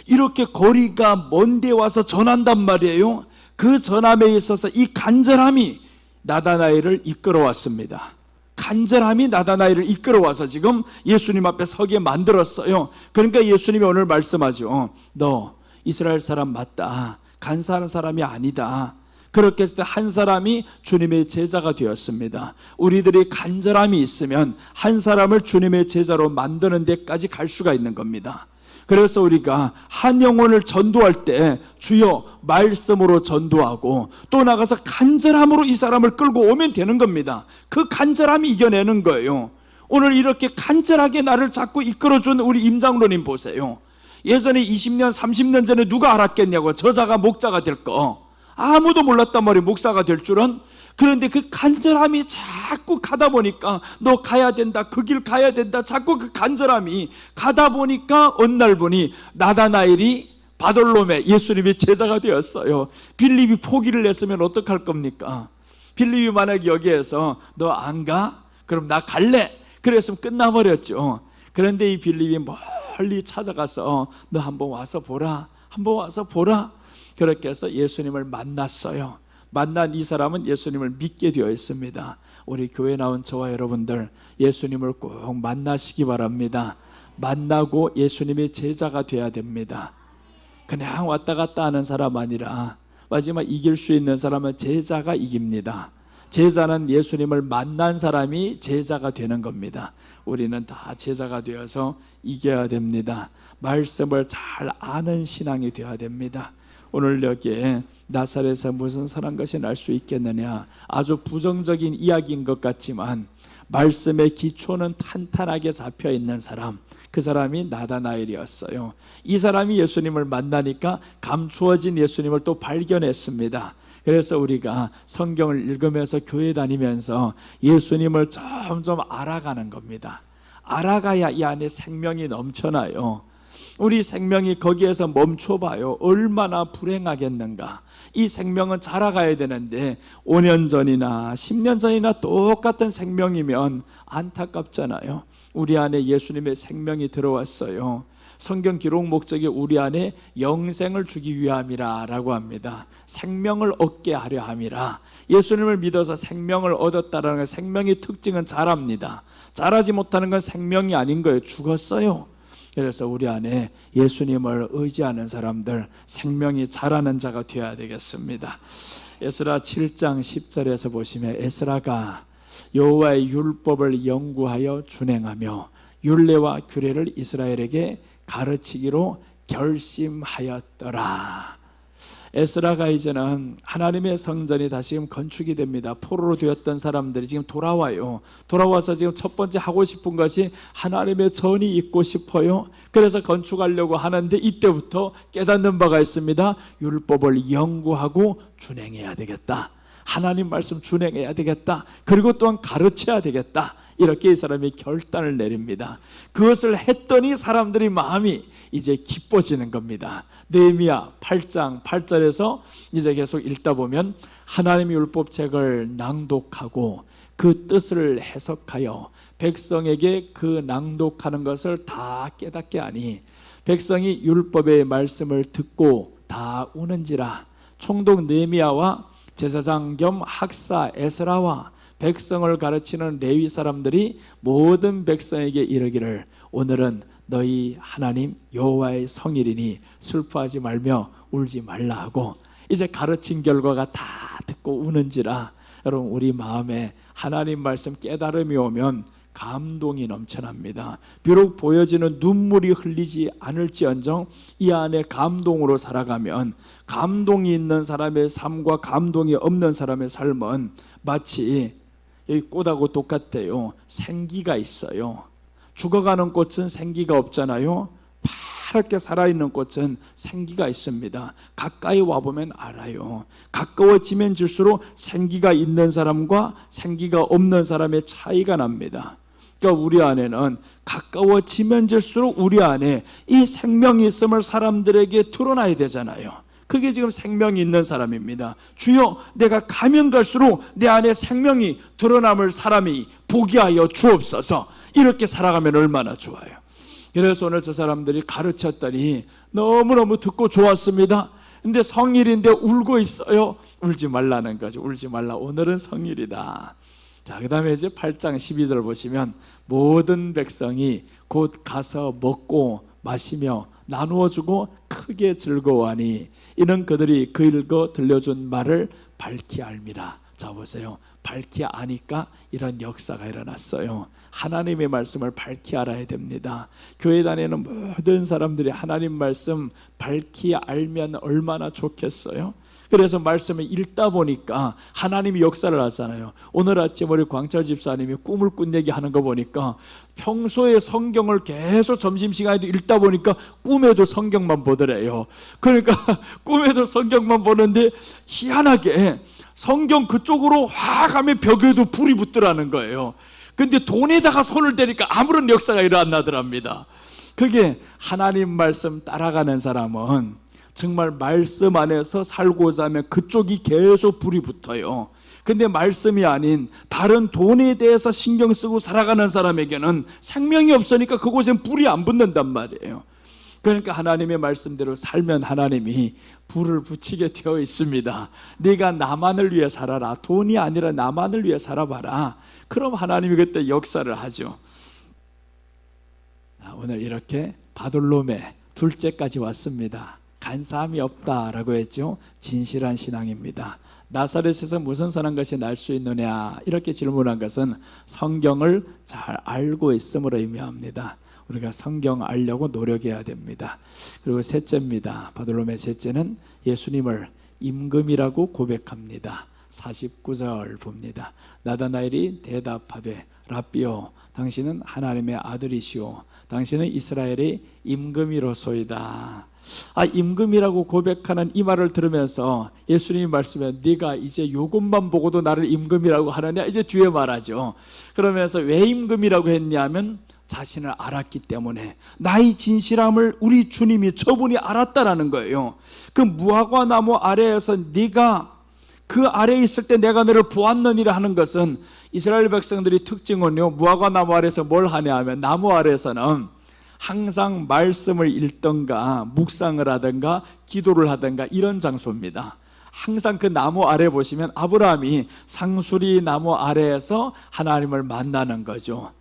이렇게 거리가 먼데 와서 전한단 말이에요. 그 전함에 있어서 이 간절함이 나다나엘을 이끌어왔습니다. 간절함이 나다나엘을 이끌어와서 지금 예수님 앞에 서게 만들었어요. 그러니까 예수님이 오늘 말씀하죠. 너 이스라엘 사람 맞다. 간사하는 사람이 아니다. 그렇게 했을 때 한 사람이 주님의 제자가 되었습니다. 우리들이 간절함이 있으면 한 사람을 주님의 제자로 만드는 데까지 갈 수가 있는 겁니다. 그래서 우리가 한 영혼을 전도할 때 주여 말씀으로 전도하고 또 나가서 간절함으로 이 사람을 끌고 오면 되는 겁니다. 그 간절함이 이겨내는 거예요. 오늘 이렇게 간절하게 나를 자꾸 이끌어준 우리 임장로님 보세요. 예전에 20년 30년 전에 누가 알았겠냐고. 저자가 목자가 될 거 아무도 몰랐단 말이에요. 목사가 될 줄은. 그런데 그 간절함이 자꾸 가다 보니까 너 가야 된다, 그 길 가야 된다, 자꾸 그 간절함이 가다 보니까 어느 날 보니 나다나엘이 바돌롬에 예수님의 제자가 되었어요. 빌립이 포기를 했으면 어떡할 겁니까? 빌립이 만약에 여기에서 너 안 가? 그럼 나 갈래? 그랬으면 끝나버렸죠. 그런데 이 빌립이 멀리 찾아가서 너 한번 와서 보라, 한번 와서 보라. 그렇게 해서 예수님을 만났어요. 만난 이 사람은 예수님을 믿게 되어 있습니다. 우리 교회 나온 저와 여러분들 예수님을 꼭 만나시기 바랍니다. 만나고 예수님의 제자가 되어야 됩니다. 그냥 왔다 갔다 하는 사람 아니라 마지막 이길 수 있는 사람은 제자가 이깁니다. 제자는 예수님을 만난 사람이 제자가 되는 겁니다. 우리는 다 제자가 되어서 이겨야 됩니다. 말씀을 잘 아는 신앙이 되어야 됩니다. 오늘 여기에 나사렛에서 무슨 선한 것이 날 수 있겠느냐, 아주 부정적인 이야기인 것 같지만 말씀의 기초는 탄탄하게 잡혀 있는 사람, 그 사람이 나다나엘이었어요. 이 사람이 예수님을 만나니까 감추어진 예수님을 또 발견했습니다. 그래서 우리가 성경을 읽으면서 교회 다니면서 예수님을 점점 알아가는 겁니다. 알아가야 이 안에 생명이 넘쳐나요. 우리 생명이 거기에서 멈춰봐요. 얼마나 불행하겠는가. 이 생명은 자라가야 되는데 5년 전이나 10년 전이나 똑같은 생명이면 안타깝잖아요. 우리 안에 예수님의 생명이 들어왔어요. 성경 기록 목적이 우리 안에 영생을 주기 위함이라 라고 합니다. 생명을 얻게 하려 함이라. 예수님을 믿어서 생명을 얻었다는 건 생명의 특징은 자랍니다. 자라지 못하는 건 생명이 아닌 거예요. 죽었어요. 그래서 우리 안에 예수님을 의지하는 사람들, 생명이 자라는 자가 되어야 되겠습니다. 에스라 7장 10절에서 보시면 에스라가 여호와의 율법을 연구하여 준행하며 율례와 규례를 이스라엘에게 가르치기로 결심하였더라. 에스라가 이제는 하나님의 성전이 다시금 건축이 됩니다. 포로로 되었던 사람들이 지금 돌아와요. 돌아와서 지금 첫 번째 하고 싶은 것이 하나님의 전이 있고 싶어요. 그래서 건축하려고 하는데 이때부터 깨닫는 바가 있습니다. 율법을 연구하고 준행해야 되겠다. 하나님 말씀 준행해야 되겠다. 그리고 또한 가르쳐야 되겠다. 이렇게 이 사람이 결단을 내립니다. 그것을 했더니 사람들의 마음이 이제 기뻐지는 겁니다. 느헤미야 8장 8절에서 이제 계속 읽다 보면 하나님의 율법책을 낭독하고 그 뜻을 해석하여 백성에게 그 낭독하는 것을 다 깨닫게 하니 백성이 율법의 말씀을 듣고 다 우는지라. 총독 느헤미야와 제사장 겸 학사 에스라와 백성을 가르치는 레위 사람들이 모든 백성에게 이르기를 오늘은 너희 하나님 여호와의 성일이니 슬퍼하지 말며 울지 말라 하고, 이제 가르친 결과가 다 듣고 우는지라. 여러분, 우리 마음에 하나님 말씀 깨달음이 오면 감동이 넘쳐납니다. 비록 보여지는 눈물이 흘리지 않을지언정 이 안에 감동으로 살아가면, 감동이 있는 사람의 삶과 감동이 없는 사람의 삶은 마치 이 꽃하고 똑같대요. 생기가 있어요. 죽어가는 꽃은 생기가 없잖아요. 파랗게 살아있는 꽃은 생기가 있습니다. 가까이 와보면 알아요. 가까워지면 질수록 생기가 있는 사람과 생기가 없는 사람의 차이가 납니다. 그러니까 우리 안에는 가까워지면 질수록 우리 안에 이 생명이 있음을 사람들에게 드러나야 되잖아요. 그게 지금 생명이 있는 사람입니다. 주여, 내가 가면 갈수록 내 안에 생명이 드러남을 사람이 보게 하여 주옵소서. 이렇게 살아가면 얼마나 좋아요. 그래서 오늘 저 사람들이 가르쳤더니 너무너무 듣고 좋았습니다. 근데 성일인데 울고 있어요. 울지 말라는 거죠. 울지 말라. 오늘은 성일이다. 자, 그 다음에 이제 8장 12절 보시면 모든 백성이 곧 가서 먹고 마시며 나누어 주고 크게 즐거워하니 이는 그들이 그 읽어 들려준 말을 밝히 알미라. 자, 보세요. 밝히 아니까 이런 역사가 일어났어요. 하나님의 말씀을 밝히 알아야 됩니다. 교회 다니는 모든 사람들이 하나님 말씀 밝히 알면 얼마나 좋겠어요. 그래서 말씀을 읽다 보니까 하나님이 역사를 하잖아요. 오늘 아침 우리 광철 집사님이 꿈을 꾼얘기 하는 거 보니까 평소에 성경을 계속 점심시간에도 읽다 보니까 꿈에도 성경만 보더래요. 그러니까 꿈에도 성경만 보는데 희한하게 성경 그쪽으로 확 하면 벽에도 불이 붙더라는 거예요. 근데 돈에다가 손을 대니까 아무런 역사가 일어나더랍니다. 그게 하나님 말씀 따라가는 사람은 정말 말씀 안에서 살고자 하면 그쪽이 계속 불이 붙어요. 근데 말씀이 아닌 다른 돈에 대해서 신경 쓰고 살아가는 사람에게는 생명이 없으니까 그곳엔 불이 안 붙는단 말이에요. 그러니까 하나님의 말씀대로 살면 하나님이 불을 붙이게 되어 있습니다. 네가 나만을 위해 살아라. 돈이 아니라 나만을 위해 살아봐라. 그럼 하나님이 그때 역사를 하죠. 오늘 이렇게 바돌롬의 둘째까지 왔습니다. 간사함이 없다라고 했죠. 진실한 신앙입니다. 나사렛에서 무슨 선한 것이 날 수 있느냐 이렇게 질문한 것은 성경을 잘 알고 있음으로 의미합니다. 우리가 성경 알려고 노력해야 됩니다. 그리고 셋째입니다. 바돌롬의 셋째는 예수님을 임금이라고 고백합니다. 49절 봅니다. 나다나엘이 대답하되 라삐오, 당신은 하나님의 아들이시오. 당신은 이스라엘의 임금이로소이다. 임금이라고 고백하는 이 말을 들으면서 예수님이 말씀해, 네가 이제 요것만 보고도 나를 임금이라고 하느냐, 이제 뒤에 말하죠. 그러면서 왜 임금이라고 했냐면 자신을 알았기 때문에, 나의 진실함을 우리 주님이, 저분이 알았다라는 거예요. 그 무화과 나무 아래에서 네가 그 아래에 있을 때 내가 너를 보았느니라 하는 것은, 이스라엘 백성들이 특징은요, 무화과 나무 아래에서 뭘 하냐 하면, 나무 아래에서는 항상 말씀을 읽던가 묵상을 하던가 기도를 하던가 이런 장소입니다. 항상 그 나무 아래 보시면 아브라함이 상수리 나무 아래에서 하나님을 만나는 거죠.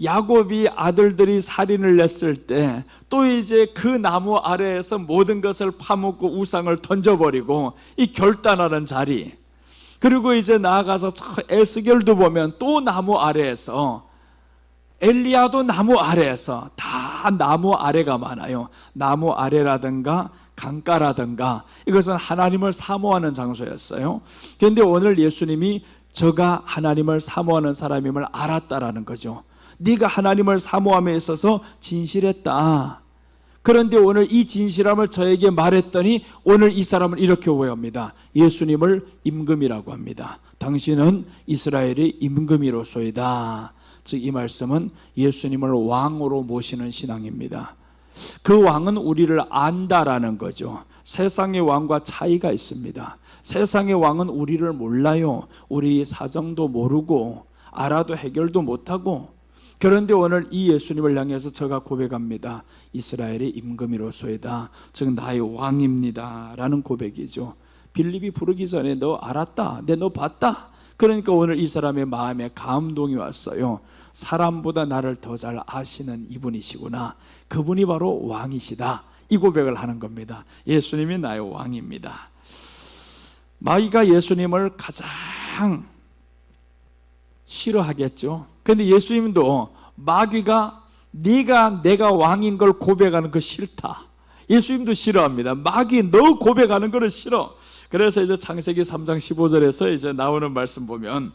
야곱이 아들들이 살인을 냈을 때 또 이제 그 나무 아래에서 모든 것을 파묻고 우상을 던져버리고 이 결단하는 자리, 그리고 이제 나아가서 에스겔도 보면 또 나무 아래에서, 엘리야도 나무 아래에서, 다 나무 아래가 많아요. 나무 아래라든가 강가라든가 이것은 하나님을 사모하는 장소였어요. 그런데 오늘 예수님이 저가 하나님을 사모하는 사람임을 알았다라는 거죠. 네가 하나님을 사모함에 있어서 진실했다. 그런데 오늘 이 진실함을 저에게 말했더니 오늘 이 사람은 이렇게 오해합니다. 예수님을 임금이라고 합니다. 당신은 이스라엘의 임금이로소이다. 즉 이 말씀은 예수님을 왕으로 모시는 신앙입니다. 그 왕은 우리를 안다라는 거죠. 세상의 왕과 차이가 있습니다. 세상의 왕은 우리를 몰라요. 우리 사정도 모르고 알아도 해결도 못하고. 그런데 오늘 이 예수님을 향해서 저가 고백합니다. 이스라엘의 임금이로소이다. 즉 나의 왕입니다 라는 고백이죠. 빌립이 부르기 전에 너 알았다, 너 봤다, 그러니까 오늘 이 사람의 마음에 감동이 왔어요. 사람보다 나를 더 잘 아시는 이분이시구나. 그분이 바로 왕이시다. 이 고백을 하는 겁니다. 예수님이 나의 왕입니다. 마귀가 예수님을 가장 싫어하겠죠. 그런데 예수님도 마귀가 네가 내가 왕인 걸 고백하는 거 싫다. 예수님도 싫어합니다. 마귀 너 고백하는 거는 싫어. 그래서 이제 창세기 3장 15절에서 이제 나오는 말씀 보면,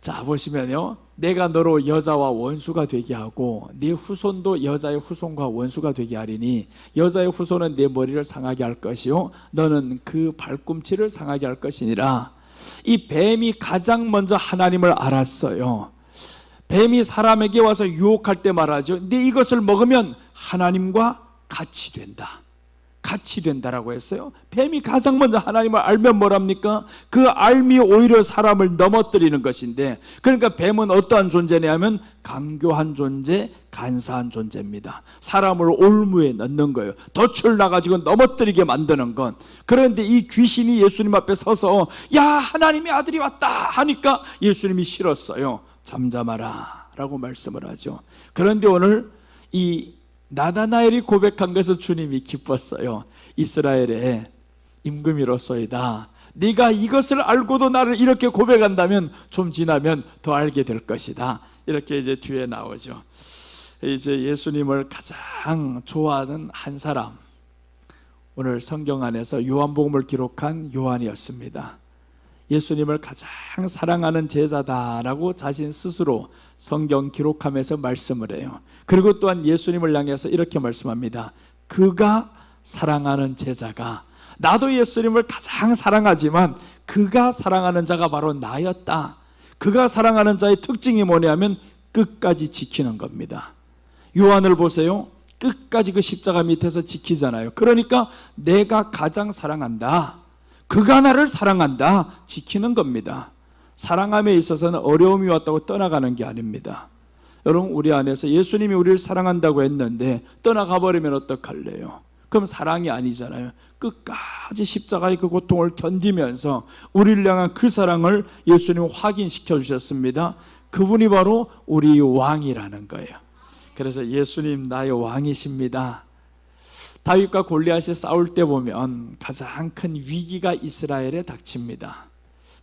자 보시면요, 내가 너로 여자와 원수가 되게 하고 네 후손도 여자의 후손과 원수가 되게 하리니 여자의 후손은 네 머리를 상하게 할 것이요 너는 그 발꿈치를 상하게 할 것이니라. 이 뱀이 가장 먼저 하나님을 알았어요. 뱀이 사람에게 와서 유혹할 때 말하죠. 네 이것을 먹으면 하나님과 같이 된다. 같이 된다라고 했어요. 뱀이 가장 먼저 하나님을 알면 뭐랍니까? 그 알미 오히려 사람을 넘어뜨리는 것인데, 그러니까 뱀은 어떠한 존재냐면 강교한 존재, 간사한 존재입니다. 사람을 올무에 넣는 거예요. 덫을 놔가지고 넘어뜨리게 만드는 건. 그런데 이 귀신이 예수님 앞에 서서 야 하나님의 아들이 왔다 하니까 예수님이 싫었어요. 잠잠하라 라고 말씀을 하죠. 그런데 오늘 이 나다나엘이 고백한 것을 주님이 기뻤어요. 이스라엘의 임금이로소이다. 네가 이것을 알고도 나를 이렇게 고백한다면 좀 지나면 더 알게 될 것이다. 이렇게 이제 뒤에 나오죠. 이제 예수님을 가장 좋아하는 한 사람, 오늘 성경 안에서 요한복음을 기록한 요한이었습니다. 예수님을 가장 사랑하는 제자다라고 자신 스스로 성경 기록하면서 말씀을 해요. 그리고 또한 예수님을 향해서 이렇게 말씀합니다. 그가 사랑하는 제자가, 나도 예수님을 가장 사랑하지만 그가 사랑하는 자가 바로 나였다. 그가 사랑하는 자의 특징이 뭐냐면 끝까지 지키는 겁니다. 요한을 보세요. 끝까지 그 십자가 밑에서 지키잖아요. 그러니까 내가 가장 사랑한다, 그가 나를 사랑한다, 지키는 겁니다. 사랑함에 있어서는 어려움이 왔다고 떠나가는 게 아닙니다. 여러분, 우리 안에서 예수님이 우리를 사랑한다고 했는데 떠나가 버리면 어떡할래요? 그럼 사랑이 아니잖아요. 끝까지 십자가의 그 고통을 견디면서 우리를 향한 그 사랑을 예수님은 확인시켜 주셨습니다. 그분이 바로 우리 왕이라는 거예요. 그래서 예수님 나의 왕이십니다. 다윗과 골리앗이 싸울 때 보면 가장 큰 위기가 이스라엘에 닥칩니다.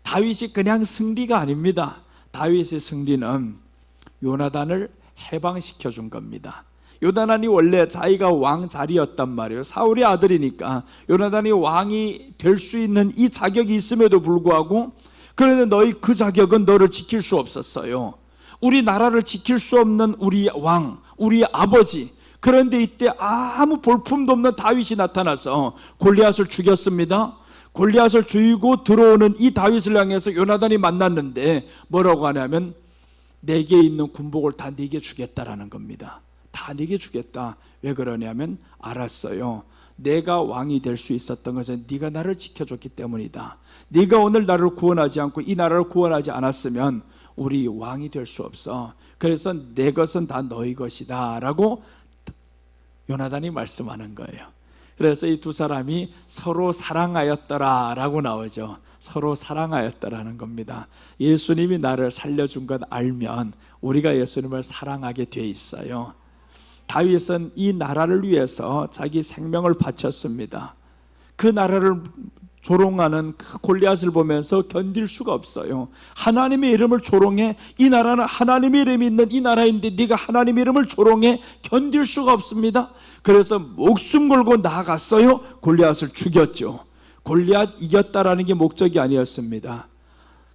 다윗이 그냥 승리가 아닙니다. 다윗의 승리는 요나단을 해방시켜 준 겁니다. 요나단이 원래 자기가 왕 자리였단 말이에요. 사울의 아들이니까 요나단이 왕이 될 수 있는 이 자격이 있음에도 불구하고, 그런데 너희 그 자격은 너를 지킬 수 없었어요. 우리 나라를 지킬 수 없는 우리 왕, 우리 아버지. 그런데 이때 아무 볼품도 없는 다윗이 나타나서 골리앗을 죽였습니다. 골리앗을 죽이고 들어오는 이 다윗을 향해서 요나단이 만났는데 뭐라고 하냐면 내게 있는 군복을 다 네게 주겠다라는 겁니다. 다 네게 주겠다. 왜 그러냐면 알았어요. 내가 왕이 될 수 있었던 것은 네가 나를 지켜줬기 때문이다. 네가 오늘 나를 구원하지 않고 이 나라를 구원하지 않았으면 우리 왕이 될 수 없어. 그래서 내 것은 다 너희 것이다 라고 요나단이 말씀하는 거예요. 그래서 이 두 사람이 서로 사랑하였더라 라고 나오죠. 서로 사랑하였더라는 겁니다. 예수님이 나를 살려준 것 알면 우리가 예수님을 사랑하게 돼 있어요. 다윗은 이 나라를 위해서 자기 생명을 바쳤습니다. 그 나라를 조롱하는 그 골리앗을 보면서 견딜 수가 없어요. 하나님의 이름을 조롱해. 이 나라는 하나님의 이름이 있는 이 나라인데 네가 하나님의 이름을 조롱해. 견딜 수가 없습니다. 그래서 목숨 걸고 나아갔어요. 골리앗을 죽였죠. 골리앗 이겼다라는 게 목적이 아니었습니다.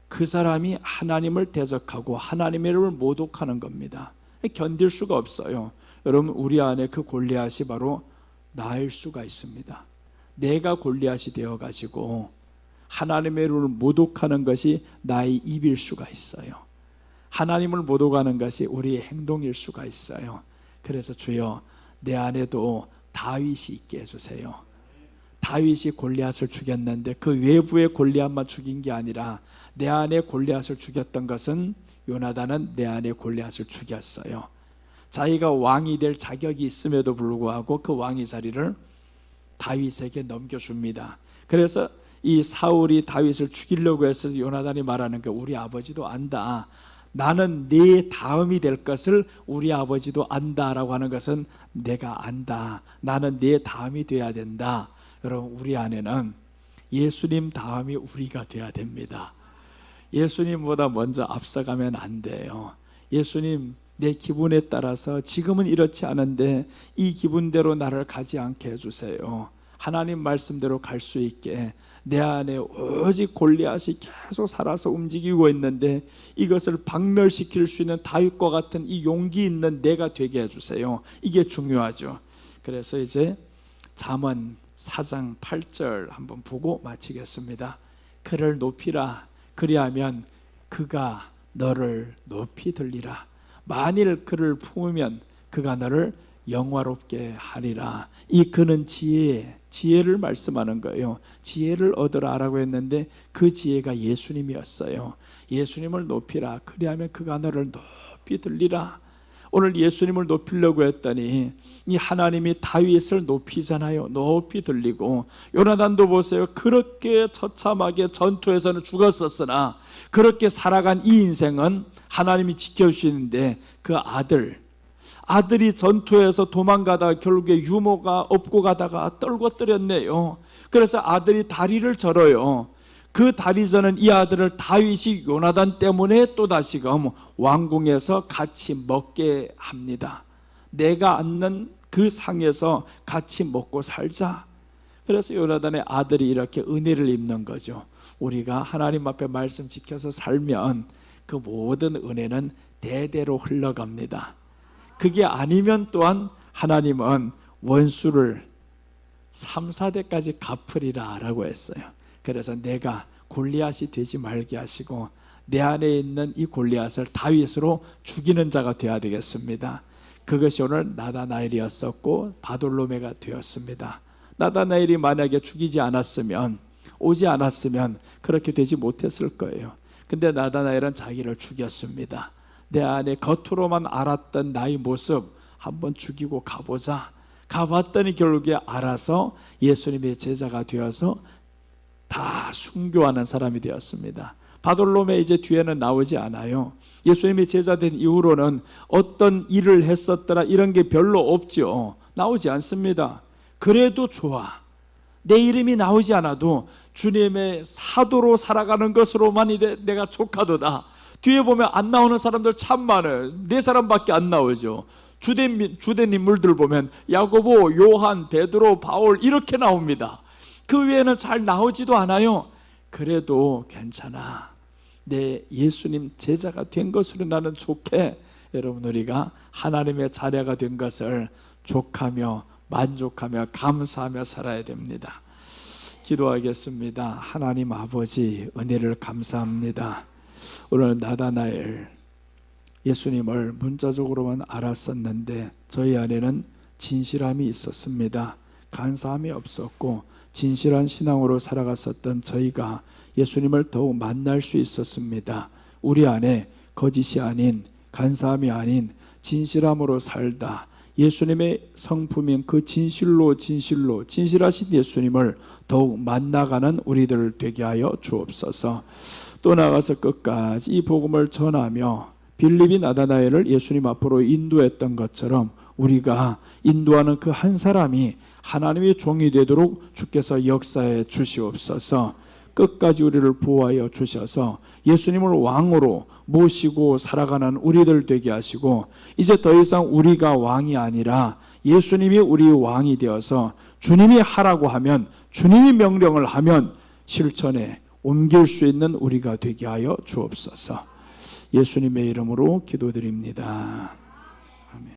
그 사람이 하나님을 대적하고 하나님의 이름을 모독하는 겁니다. 견딜 수가 없어요. 여러분, 우리 안에 그 골리앗이 바로 나일 수가 있습니다. 내가 골리앗이 되어가지고 하나님의 이름을 모독하는 것이 나의 입일 수가 있어요. 하나님을 모독하는 것이 우리의 행동일 수가 있어요. 그래서 주여 내 안에도 다윗이 있게 해주세요. 다윗이 골리앗을 죽였는데 그 외부의 골리앗만 죽인 게 아니라 내 안에 골리앗을 죽였던 것은 요나단은 내 안에 골리앗을 죽였어요. 자기가 왕이 될 자격이 있음에도 불구하고 그 왕의 자리를 다윗에게 넘겨줍니다. 그래서 이 사울이 다윗을 죽이려고 했을 때 요나단이 말하는 게 우리 아버지도 안다. 나는 네 다음이 될 것을 우리 아버지도 안다라고 하는 것은 내가 안다. 나는 네 다음이 돼야 된다. 여러분, 우리 안에는 예수님 다음이 우리가 돼야 됩니다. 예수님보다 먼저 앞서가면 안 돼요. 예수님, 내 기분에 따라서 지금은 이렇지 않은데 이 기분대로 나를 가지 않게 해주세요. 하나님 말씀대로 갈 수 있게. 내 안에 오직 골리앗이 계속 살아서 움직이고 있는데 이것을 박멸시킬 수 있는 다윗과 같은 이 용기 있는 내가 되게 해주세요. 이게 중요하죠. 그래서 이제 잠언 4장 8절 한번 보고 마치겠습니다. 그를 높이라. 그리하면 그가 너를 높이 들리라. 만일 그를 품으면 그가 너를 영화롭게 하리라. 이 그는 지혜를 말씀하는 거예요. 지혜를 얻으라라고 했는데 그 지혜가 예수님이었어요. 예수님을 높이라. 그리하면 그가 너를 높이 들리라. 오늘 예수님을 높이려고 했더니 이 하나님이 다윗을 높이잖아요. 높이 들리고, 요나단도 보세요. 그렇게 처참하게 전투에서는 죽었었으나 그렇게 살아간 이 인생은 하나님이 지켜주시는데 그 아들이 전투에서 도망가다가 결국에 유모가 업고 가다가 떨궈뜨렸네요. 그래서 아들이 다리를 절어요. 그 다리 저는 이 아들을 다윗이 요나단 때문에 또다시금 왕궁에서 같이 먹게 합니다. 내가 앉는 그 상에서 같이 먹고 살자. 그래서 요나단의 아들이 이렇게 은혜를 입는 거죠. 우리가 하나님 앞에 말씀 지켜서 살면 그 모든 은혜는 대대로 흘러갑니다. 그게 아니면 또한 하나님은 원수를 3, 4대까지 갚으리라 라고 했어요. 그래서 내가 골리앗이 되지 말게 하시고 내 안에 있는 이 골리앗을 다윗으로 죽이는 자가 되어야 되겠습니다. 그것이 오늘 나다나엘이었었고 바돌로메가 되었습니다. 나다나엘이 만약에 죽이지 않았으면, 오지 않았으면 그렇게 되지 못했을 거예요. 근데 나다나엘은 자기를 죽였습니다. 내 안에 겉으로만 알았던 나의 모습 한번 죽이고 가보자. 가봤더니 결국에 알아서 예수님의 제자가 되어서 다 순교하는 사람이 되었습니다. 바돌로메 이제 뒤에는 나오지 않아요. 예수님이 제자된 이후로는 어떤 일을 했었더라 이런 게 별로 없죠. 나오지 않습니다. 그래도 좋아. 내 이름이 나오지 않아도 주님의 사도로 살아가는 것으로만 이래 내가 족하도다. 뒤에 보면 안 나오는 사람들 참 많아요. 4사람밖에 안 나오죠. 주된 인물들 보면 야고보, 요한, 베드로, 바울 이렇게 나옵니다. 그 외에는 잘 나오지도 않아요. 그래도 괜찮아. 내 예수님 제자가 된 것으로 나는 좋게. 여러분, 우리가 하나님의 자녀가 된 것을 족하며 만족하며 감사하며 살아야 됩니다. 기도하겠습니다. 하나님 아버지, 은혜를 감사합니다. 오늘 나다나엘 예수님을 문자적으로만 알았었는데 저희 안에는 진실함이 있었습니다. 간사함이 없었고 진실한 신앙으로 살아갔었던 저희가 예수님을 더욱 만날 수 있었습니다. 우리 안에 거짓이 아닌, 간사함이 아닌 진실함으로 살다 예수님의 성품인 그 진실하신 예수님을 더욱 만나가는 우리들 되게 하여 주옵소서. 또 나가서 끝까지 이 복음을 전하며 빌립이 나다나엘을 예수님 앞으로 인도했던 것처럼 우리가 인도하는 그 한 사람이 하나님의 종이 되도록 주께서 역사해 주시옵소서. 끝까지 우리를 보호하여 주셔서 예수님을 왕으로 모시고 살아가는 우리들 되게 하시고, 이제 더 이상 우리가 왕이 아니라 예수님이 우리 왕이 되어서 주님이 하라고 하면, 주님이 명령을 하면 실천에 옮길 수 있는 우리가 되게 하여 주옵소서. 예수님의 이름으로 기도드립니다.